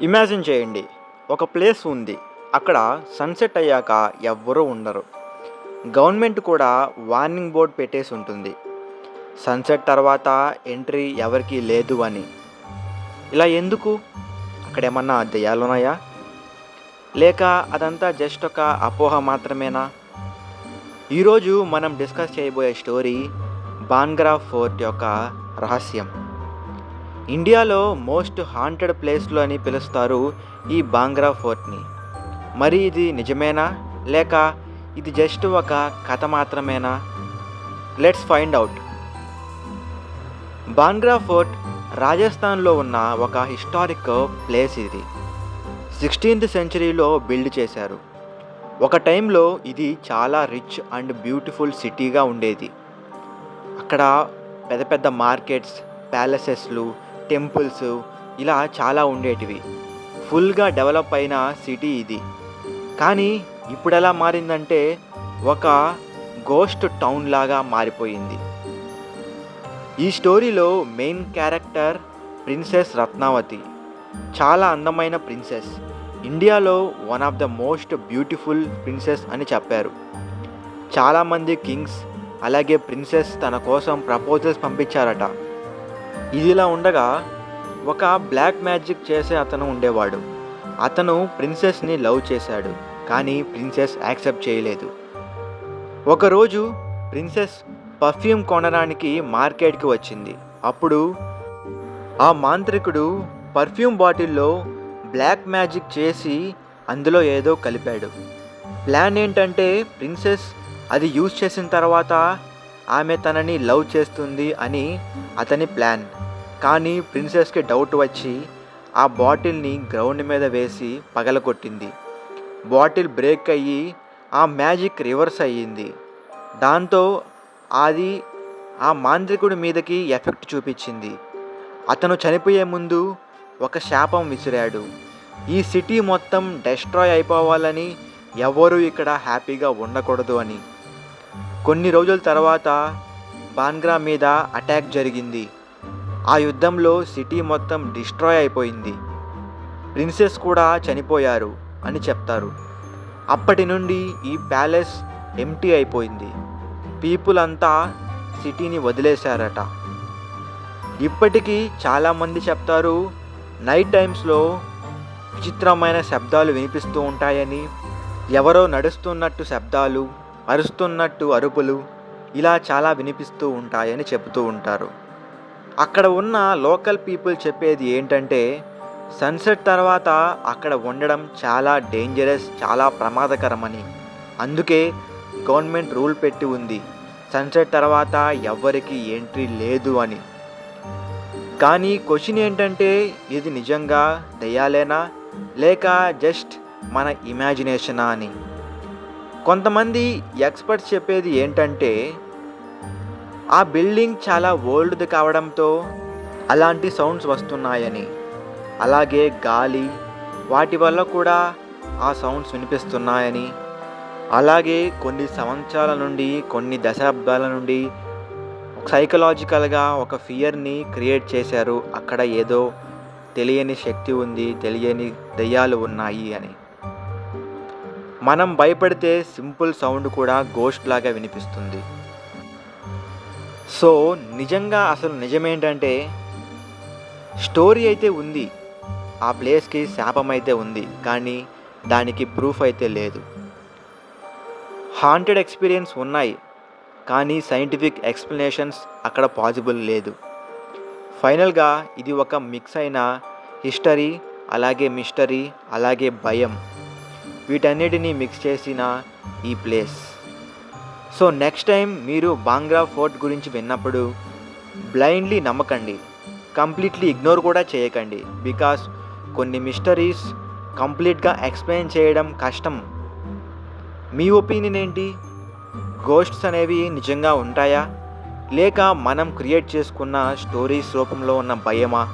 Imagine చేయండి, ఒక place ఉంది. అక్కడ సన్సెట్ అయ్యాక ఎవ్వరూ ఉండరు. గవర్నమెంట్ కూడా వార్నింగ్ బోర్డ్ పెట్టేసి ఉంటుంది, సన్సెట్ తర్వాత ఎంట్రీ ఎవరికీ లేదు అని. ఇలా ఎందుకు? అక్కడేమన్నా దెయ్యాలున్నాయా, లేక అదంతా జస్ట్ ఒక అపోహ మాత్రమేనా? ఈరోజు మనం డిస్కస్ చేయబోయే స్టోరీ బాన్గ్రా ఫోర్ట్ యొక్క రహస్యం. ఇండియాలో మోస్ట్ హాంటెడ్ ప్లేస్లు అని పిలుస్తారు ఈ బాంగ్రా ఫోర్ట్ని. మరి ఇది నిజమేనా, లేక ఇది జస్ట్ ఒక కథ మాత్రమేనా? Let's find out. Bhangra fort రాజస్థాన్లో ఉన్న ఒక హిస్టారిక్ ప్లేస్. ఇది 16th సెంచరీలో బిల్డ్ చేశారు. ఒక టైంలో ఇది చాలా రిచ్ అండ్ బ్యూటిఫుల్ సిటీగా ఉండేది. అక్కడ పెద్ద పెద్ద మార్కెట్స్, ప్యాలెసెస్లు, టెంపుల్స్ ఇలా చాలా ఉండేటివి. ఫుల్గా డెవలప్ అయిన సిటీ ఇది. కానీ ఇప్పుడు ఎలా మారిందంటే ఒక గోస్ట్ టౌన్ లాగా మారిపోయింది. ఈ స్టోరీలో మెయిన్ క్యారెక్టర్ ప్రిన్సెస్ రత్నావతి. చాలా అందమైన ప్రిన్సెస్. ఇండియాలో one of the most beautiful princess అని చెప్పారు. చాలామంది కింగ్స్ అలాగే ప్రిన్సెస్ తన కోసం ప్రపోజల్స్ పంపించారట. ఇదిలా ఉండగా ఒక బ్లాక్ మ్యాజిక్ చేసే అతను ఉండేవాడు. అతను ప్రిన్సెస్ని లవ్ చేశాడు, కానీ ప్రిన్సెస్ యాక్సెప్ట్ చేయలేదు. ఒకరోజు ప్రిన్సెస్ పర్ఫ్యూమ్ కొనడానికి మార్కెట్కి వచ్చింది. అప్పుడు ఆ మాంత్రికుడు పర్ఫ్యూమ్ బాటిల్లో బ్లాక్ మ్యాజిక్ చేసి అందులో ఏదో కలిపాడు. ప్లాన్ ఏంటంటే ప్రిన్సెస్ అది యూజ్ చేసిన తర్వాత ఆమె తనని లవ్ చేస్తుంది అని అతని ప్లాన్. కానీ ప్రిన్సెస్కి డౌట్ వచ్చి ఆ బాటిల్ని గ్రౌండ్ మీద వేసి పగలగొట్టింది. బాటిల్ బ్రేక్ అయ్యి ఆ మ్యాజిక్ రివర్స్ అయ్యింది. దాంతో అది ఆ మాంత్రికుడి మీదకి ఎఫెక్ట్ చూపించింది. అతను చనిపోయే ముందు ఒక శాపం విసిరాడు. ఈ సిటీ మొత్తం డెస్ట్రాయ్ అయిపోవాలని, ఎవరూ ఇక్కడ హ్యాపీగా ఉండకూడదు అని. కొన్ని రోజుల తర్వాత బాన్గ్రా మీద అటాక్ జరిగింది. ఆ యుద్ధంలో సిటీ మొత్తం డిస్ట్రాయ్ అయిపోయింది. ప్రిన్సెస్ కూడా చనిపోయారు అని చెప్తారు. అప్పటి నుండి ఈ ప్యాలెస్ ఎంటీ అయిపోయింది. పీపుల్ అంతా సిటీని వదిలేశారట. ఇప్పటికీ చాలామంది చెప్తారు నైట్ టైమ్స్లో విచిత్రమైన శబ్దాలు వినిపిస్తూ ఉంటాయని. ఎవరో నడుస్తున్నట్టు శబ్దాలు, అరుస్తున్నట్టు అరుపులు ఇలా చాలా వినిపిస్తూ ఉంటాయని చెబుతూ ఉంటారు. అక్కడ ఉన్న లోకల్ పీపుల్ చెప్పేది ఏంటంటే సన్సెట్ తర్వాత అక్కడ ఉండడం చాలా డేంజరస్, చాలా ప్రమాదకరమని. అందుకే గవర్నమెంట్ రూల్ పెట్టి ఉంది, సన్సెట్ తర్వాత ఎవ్వరికి ఎంట్రీ లేదు అని. కానీ క్వశ్చన్ ఏంటంటే ఇది నిజంగా దయ్యాలేనా, లేక జస్ట్ మన ఇమాజినేషనా అని. కొంతమంది ఎక్స్పర్ట్స్ చెప్పేది ఏంటంటే ఆ బిల్డింగ్ చాలా ఓల్డ్ది కావడంతో అలాంటి సౌండ్స్ వస్తున్నాయని, అలాగే గాలి వాటి వల్ల కూడా ఆ సౌండ్స్ వినిపిస్తున్నాయని, అలాగే కొన్ని సంవత్సరాల నుండి, కొన్ని దశాబ్దాల నుండి సైకలాజికల్గా ఒక ఫియర్ని క్రియేట్ చేశారు. అక్కడ ఏదో తెలియని శక్తి ఉంది, తెలియని దెయ్యాలు ఉన్నాయి అని. మనం భయపడితే సింపుల్ సౌండ్ కూడా గోస్ట్ లాగా వినిపిస్తుంది. సో నిజంగా అసలు నిజమేంటంటే స్టోరీ అయితే ఉంది, ఆ ప్లేస్కి శాపం అయితే ఉంది, కానీ దానికి ప్రూఫ్ అయితే లేదు. హాంటెడ్ ఎక్స్పీరియన్స్ ఉన్నాయి, కానీ సైంటిఫిక్ ఎక్స్ప్లెనేషన్స్ అక్కడ పాసిబుల్ లేదు. ఫైనల్గా ఇది ఒక మిక్స్ అయిన హిస్టరీ, అలాగే మిస్టరీ, అలాగే భయం, వీటన్నిటినీ మిక్స్ చేసిన ఈ ప్లేస్. సో నెక్స్ట్ టైం మీరు బాంగ్రా ఫోర్ట్ గురించి విన్నప్పుడు బ్లైండ్లీ నమ్మకండి, కంప్లీట్లీ ఇగ్నోర్ కూడా చేయకండి. బికాస్ కొన్ని మిస్టరీస్ కంప్లీట్గా ఎక్స్ప్లెయిన్ చేయడం కష్టం. మీ ఒపీనియన్ ఏంటి? గోస్ట్స్ అనేవి నిజంగా ఉంటాయా, లేక మనం క్రియేట్ చేసుకున్న స్టోరీస్ రూపంలో ఉన్న భయమా?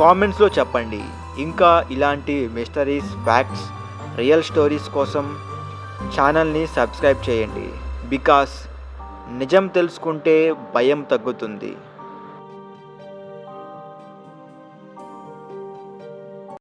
కామెంట్స్లో చెప్పండి. ఇంకా ఇలాంటి మిస్టరీస్, ఫ్యాక్ట్స్, రియల్ స్టోరీస్ కోసం ఛానల్ని సబ్స్క్రైబ్ చేయండి. బికాస్ నిజం తెలుసుకుంటే భయం తగ్గుతుంది.